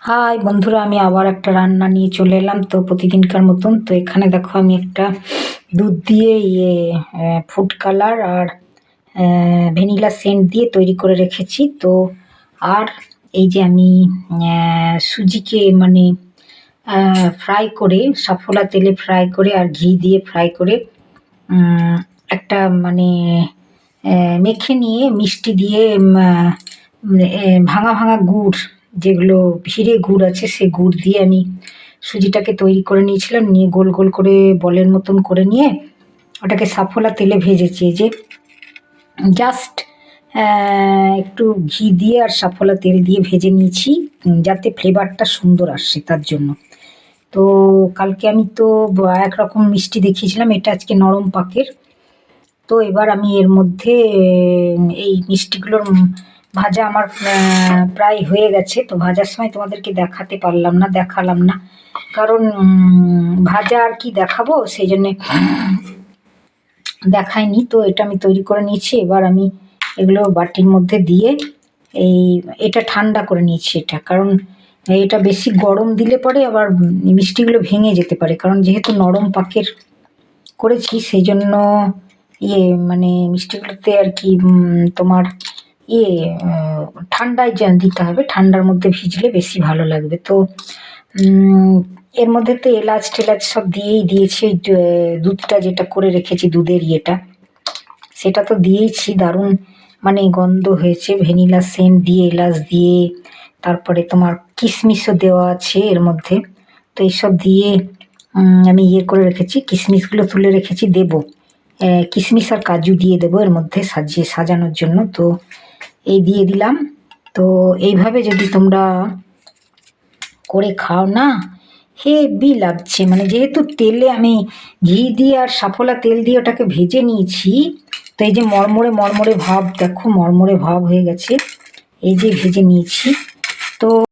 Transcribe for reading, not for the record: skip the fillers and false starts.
High বন্ধুরা, আমি আবার একটা রান্না নিয়ে চলে এলাম। তো প্রতিদিনকার মতন তো এখানে দেখো আমি একটা দুধ দিয়ে ফুড কালার আর ভ্যানিলা সেন্ট দিয়ে তৈরি করে রেখেছি। তো আর এই যে আমি সুজিকে মানে ফ্রাই করে, সাফোলা তেলে ফ্রাই করে আর ঘি দিয়ে ফ্রাই করে একটা মানে মেখে নিয়ে মিষ্টি দিয়ে ভাঙা ভাঙা গুড়, যেগুলো ভিড়ে গুড় আছে, সে গুড় দিয়ে আমি সুজিটাকে তৈরি করে নিয়েছিলাম। নিয়ে গোল গোল করে বলের মতন করে নিয়ে ওটাকে সাফোলা তেলে ভেজেছি। এই যে জাস্ট একটু ঘি দিয়ে আর সাফোলা তেল দিয়ে ভেজে নিয়েছি, যাতে ফ্লেভারটা সুন্দর আসে তার জন্য। তো কালকে আমি তো একরকম মিষ্টি দেখিয়েছিলাম, এটা আজকে নরম পাকের। তো এবার আমি এর মধ্যে এই মিষ্টিগুলোর ভাজা আমার প্রায় হয়ে গেছে। তো ভাজার সময় তোমাদেরকে দেখালাম না, কারণ ভাজা আর কি দেখাবো, সেই জন্যে দেখাইনি। তো এটা আমি তৈরি করে নিয়েছি। এবার আমি এগুলো বাটির মধ্যে দিয়ে এটা ঠান্ডা করে নিয়েছি। এটা কারণ এটা বেশি গরম দিলে পরে আবার মিষ্টিগুলো ভেঙে যেতে পারে, কারণ যেহেতু নরম পাকের করেছি সেই জন্য মানে মিষ্টিগুলোতে আর কি তোমার ঠান্ডায় দিতে হবে, ঠান্ডার মধ্যে ভিজলে বেশি ভালো লাগবে। তো এর মধ্যে তো এলাচ টেলাচ সব দিয়েছি। দুধটা যেটা করে রেখেছি, দুধের সেটা তো দিয়েছি। দারুণ মানে গন্ধ হয়েছে, ভ্যানিলা সেন্ট দিয়ে, এলাচ দিয়ে, তারপরে তোমার কিশমিশও দেওয়া আছে এর মধ্যে। তো এইসব দিয়ে আমি করে রেখেছি। কিশমিশগুলো তুলে রেখেছি, দেবো কিশমিশ আর কাজু দিয়ে দেবো এর মধ্যে সাজানোর জন্য। তো এই দিয়ে দিলাম। তো এইভাবে যদি তোমরা করে খাও না, হেভি লাগছে। মানে যেহেতু তেলে আমি ঘি দিয়ে আর সাফোলা তেল দিয়ে ওটাকে ভেজে নিয়েছি, তো এই যে মরমরে ভাব, দেখো মরমরে ভাব হয়ে গেছে, এই যে ভেজে নিয়েছি। তো